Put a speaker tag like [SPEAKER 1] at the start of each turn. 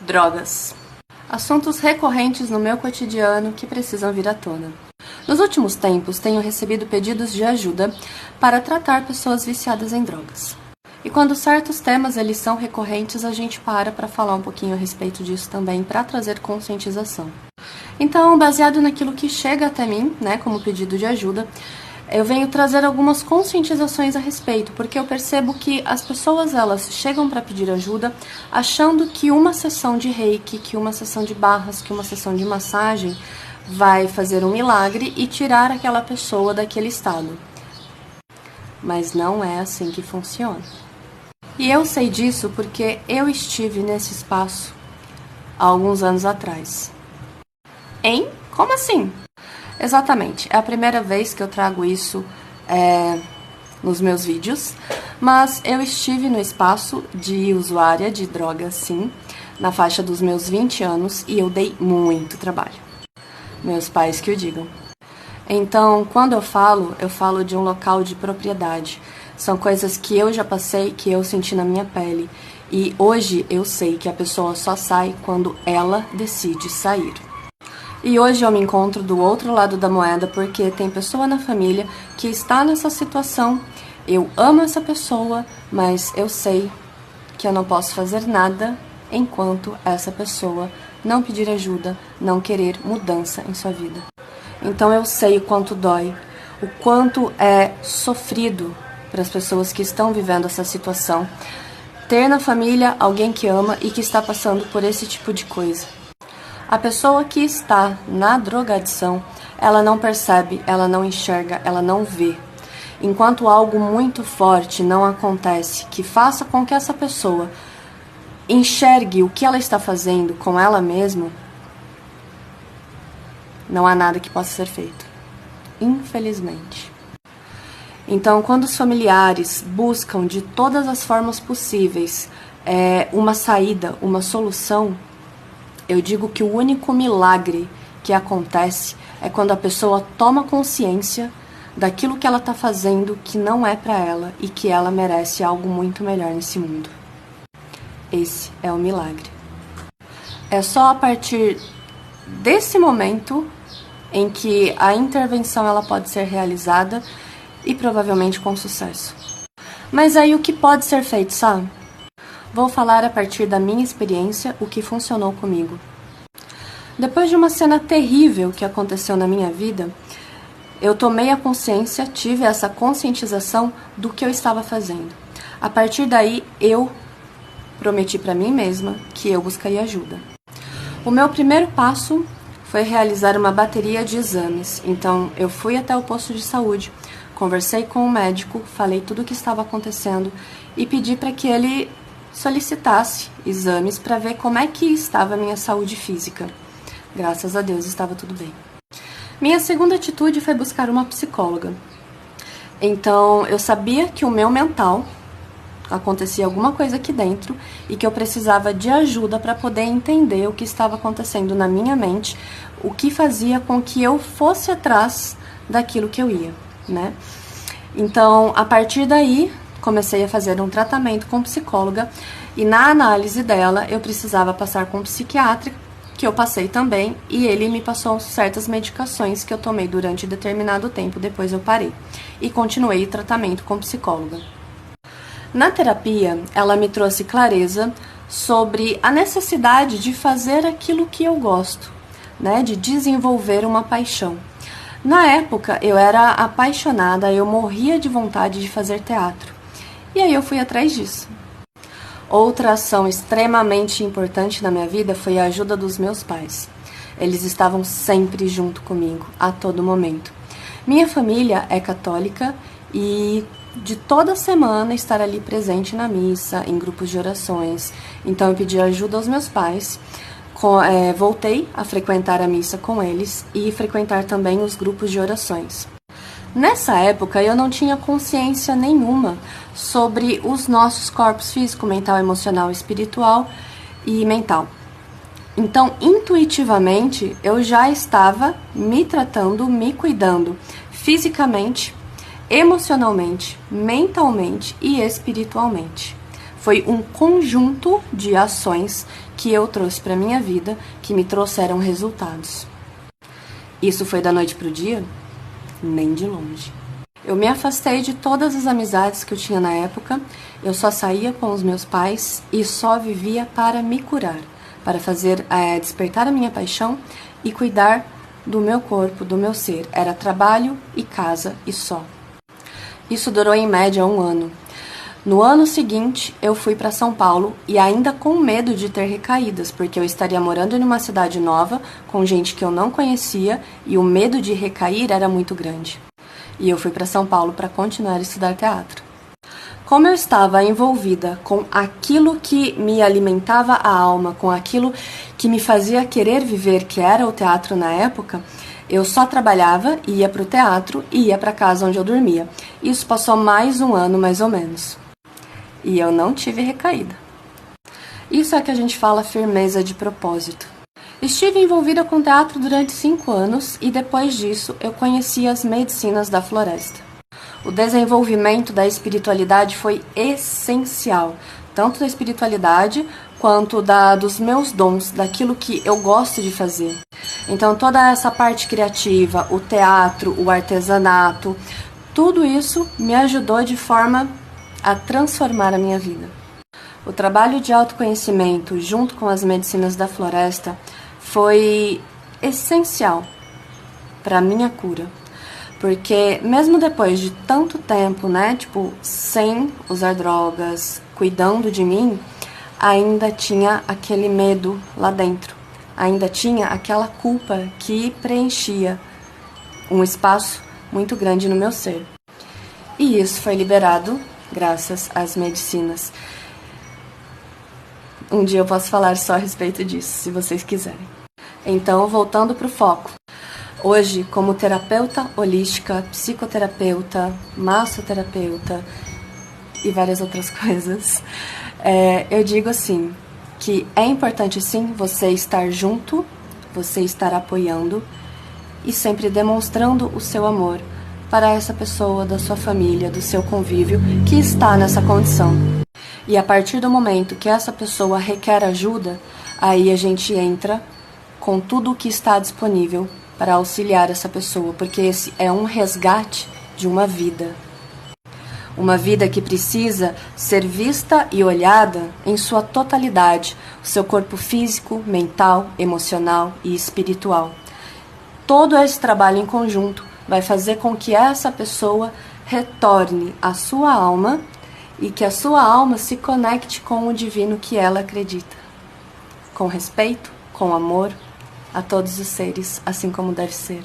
[SPEAKER 1] Drogas. Assuntos recorrentes no meu cotidiano que precisam vir à tona. Nos últimos tempos, tenho recebido pedidos de ajuda para tratar pessoas viciadas em drogas. E quando certos temas eles são recorrentes, a gente para falar um pouquinho a respeito disso também, para trazer conscientização. Então, baseado naquilo que chega até mim, como pedido de ajuda, eu venho trazer algumas conscientizações a respeito, porque eu percebo que as pessoas elas chegam para pedir ajuda achando que uma sessão de reiki, que uma sessão de barras, que uma sessão de massagem vai fazer um milagre e tirar aquela pessoa daquele estado. Mas não é assim que funciona. E eu sei disso porque eu estive nesse espaço há alguns anos atrás. Hein? Como assim? Exatamente, é a primeira vez que eu trago isso nos meus vídeos, mas eu estive no espaço de usuária de drogas, sim, na faixa dos meus 20 anos e eu dei muito trabalho. Meus pais que o digam. Então, quando eu falo de um local de propriedade. São coisas que eu já passei, que eu senti na minha pele. E hoje eu sei que a pessoa só sai quando ela decide sair. E hoje eu me encontro do outro lado da moeda porque tem pessoa na família que está nessa situação. Eu amo essa pessoa, mas eu sei que eu não posso fazer nada enquanto essa pessoa não pedir ajuda, não querer mudança em sua vida. Então eu sei o quanto dói, o quanto é sofrido para as pessoas que estão vivendo essa situação. Ter na família alguém que ama e que está passando por esse tipo de coisa. A pessoa que está na drogadição, ela não percebe, ela não enxerga, ela não vê. Enquanto algo muito forte não acontece, que faça com que essa pessoa enxergue o que ela está fazendo com ela mesma, não há nada que possa ser feito. Infelizmente. Então, quando os familiares buscam de todas as formas possíveis uma saída, uma solução, eu digo que o único milagre que acontece é quando a pessoa toma consciência daquilo que ela está fazendo que não é para ela e que ela merece algo muito melhor nesse mundo. Esse é o milagre. É só a partir desse momento em que a intervenção ela pode ser realizada e provavelmente com sucesso. Mas aí o que pode ser feito, sabe? Vou falar a partir da minha experiência o que funcionou comigo. Depois de uma cena terrível que aconteceu na minha vida, eu tomei a consciência, tive essa conscientização do que eu estava fazendo. A partir daí, eu prometi para mim mesma que eu buscaria ajuda. O meu primeiro passo foi realizar uma bateria de exames. Então, eu fui até o posto de saúde, conversei com o médico, falei tudo o que estava acontecendo e pedi para que ele solicitasse exames para ver como é que estava a minha saúde física. Graças a Deus estava tudo bem. Minha segunda atitude foi buscar uma psicóloga. Então, eu sabia que o meu mental acontecia alguma coisa aqui dentro e que eu precisava de ajuda para poder entender o que estava acontecendo na minha mente, o que fazia com que eu fosse atrás daquilo que eu ia, Então, a partir daí, comecei a fazer um tratamento com psicóloga e na análise dela eu precisava passar com um psiquiatra, que eu passei também, e ele me passou certas medicações que eu tomei durante determinado tempo, depois eu parei e continuei o tratamento com psicóloga. Na terapia, ela me trouxe clareza sobre a necessidade de fazer aquilo que eu gosto, de desenvolver uma paixão. Na época, eu era apaixonada, eu morria de vontade de fazer teatro. E aí eu fui atrás disso. Outra ação extremamente importante na minha vida foi a ajuda dos meus pais. Eles estavam sempre junto comigo, a todo momento. Minha família é católica e de toda semana estar ali presente na missa, em grupos de orações. Então eu pedi ajuda aos meus pais, voltei a frequentar a missa com eles e frequentar também os grupos de orações. Nessa época eu não tinha consciência nenhuma sobre os nossos corpos físico, mental, emocional, espiritual e mental. Então, intuitivamente, eu já estava me tratando, me cuidando fisicamente, emocionalmente, mentalmente e espiritualmente. Foi um conjunto de ações que eu trouxe para minha vida que me trouxeram resultados. Isso foi da noite para o dia? Nem de longe. Eu me afastei de todas as amizades que eu tinha na época, eu só saía com os meus pais e só vivia para me curar, para fazer despertar a minha paixão e cuidar do meu corpo, do meu ser. Era trabalho e casa e só. Isso durou em média 1 ano. No ano seguinte, eu fui para São Paulo e ainda com medo de ter recaídas, porque eu estaria morando em uma cidade nova, com gente que eu não conhecia, e o medo de recair era muito grande. E eu fui para São Paulo para continuar a estudar teatro. Como eu estava envolvida com aquilo que me alimentava a alma, com aquilo que me fazia querer viver, que era o teatro na época, eu só trabalhava, ia para o teatro e ia para casa onde eu dormia. Isso passou mais 1 ano, mais ou menos. E eu não tive recaída. Isso é que a gente fala firmeza de propósito. Estive envolvida com teatro durante 5 anos e depois disso eu conheci as medicinas da floresta. O desenvolvimento da espiritualidade foi essencial, tanto da espiritualidade quanto dos meus dons, daquilo que eu gosto de fazer. Então toda essa parte criativa, o teatro, o artesanato, tudo isso me ajudou de forma a transformar a minha vida. O trabalho de autoconhecimento junto com as medicinas da floresta foi essencial para a minha cura. Porque mesmo depois de tanto tempo, né, sem usar drogas, cuidando de mim, ainda tinha aquele medo lá dentro. Ainda tinha aquela culpa que preenchia um espaço muito grande no meu ser. E isso foi liberado graças às medicinas. Um dia eu posso falar só a respeito disso, se vocês quiserem. Então, voltando para o foco. Hoje, como terapeuta holística, psicoterapeuta, massoterapeuta e várias outras coisas, eu digo assim, que é importante sim você estar junto, você estar apoiando e sempre demonstrando o seu amor para essa pessoa da sua família, do seu convívio que está nessa condição. E a partir do momento que essa pessoa requer ajuda, aí a gente entra com tudo o que está disponível para auxiliar essa pessoa, porque esse é um resgate de uma vida. Uma vida que precisa ser vista e olhada em sua totalidade, o seu corpo físico, mental, emocional e espiritual. Todo esse trabalho em conjunto vai fazer com que essa pessoa retorne à sua alma e que a sua alma se conecte com o divino que ela acredita. Com respeito, com amor a todos os seres, assim como deve ser.